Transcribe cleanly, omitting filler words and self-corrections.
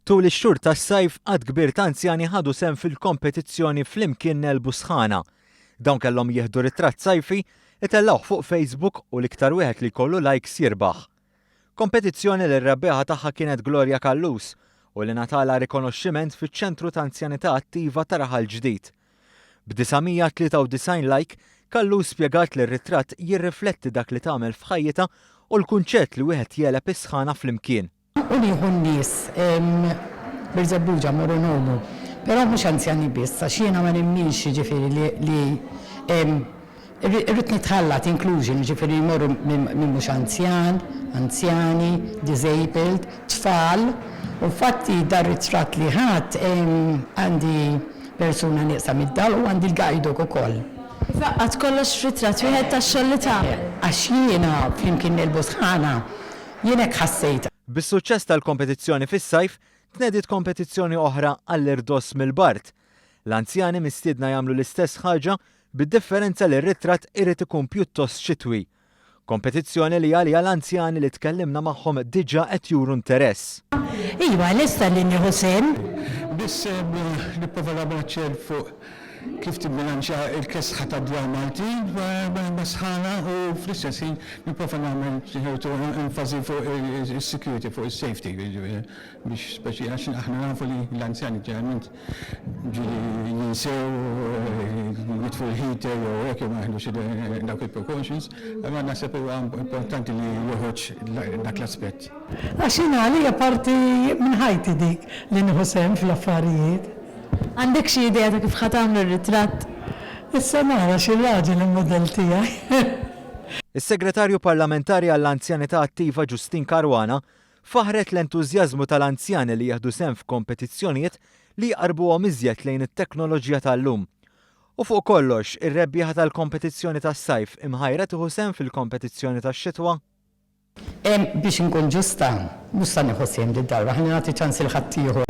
Tul ix-xhur tas-sajf għad kbir ta' anzjani ħadu sehem fil-kompetizzjoni flimkien nelbu sħana. Dawn kellhom jieħdu ritratt sajfi, itellgħuh fuq Facebook u l-iktar wieħed li jkollu likes jirbaħ. Kompetizzjoni li r-rebbieħa tagħha kienet Gloria Kallus u li natala rikonoxximent fiċ-ċentru ta' anzjanità attiva ta' Raħal Ġdid. B'993 like, Kallus spjegat li r-ritratt jirrifletti dak li tagħmel f'ħajjitha u l-kunċett li wieħed jeleb is-sħana flimkien. U nieħu n-nies bir-żebbuġa morru nomu, però mhux anzjani biss, għax jiena ma nimminx jiġifieri li irrid nitħallat inclusion, jiġifieri jmorru minn mhux anzjan, anzjani, disabled, tfal, u fatti dar ritratt li ħadd għandi persuna nieqsa mid-dal u għandi l-gajdok ukoll. Faqqat kollox ritratt wieħed tax-xogħol li tagħmel. Għax jiena flimkien nelbu sħana, jiena ħassejt. Bis-suċċess tal-kompetizzjoni fis-sajf, tnediet kompetizzjoni oħra għall-irdoss mill-Bart. L-anzjani mistiedna jagħmlu l-istess ħaġa bid-differenza li r-ritratt irid ikun pjuttost xitwi. Kompetizzjoni li għalija l-anzjani li tkellimna magħhom diġà qed juru interess. Iva, lesta li nieħu sehem. Biss nipprova naċċel fuq kif tibbilanċja il-kesħa ta' dwar Maltin b'sħana u fl-istess ħin nipprova nagħmel ċertu enfasi fuq is-security, fuq is-safety biex speċi għax aħna nafu li l-anzjani ġeneralment ġieli jinsew jitfu l-heater jew hekk jew ma jaħdux dawk il-precautions, imma naħseb huwa importanti li joħroġ dak l-aspett. Għax jiena għalija parti minn ħajti dik li nieħu sehem fl-affarijiet. Għandek xi idea ta' kif ħadd tagħmlu r-ritratt? Issa nara xi raġel il-modell tiegħi. Is-Segretarju Parlamentari għall-Anzjanità Attiva Ġustin Karwana faħret l-entużjażmu tal-anzjani li jieħdu sehem f'kompetizzjonijiet li jqarbuhom iżjed lejn it-teknoloġija tal-lum. U fuq kollox, ir-rebbieħa tal-kompetizzjoni tas-sajf imħajra tieħu sehem fil-kompetizzjoni tax-xitwa? Biex inkun ġusta, mhux se nieħu sehem lid-darba, ħalli nagħti ċans il ħadd ieħor.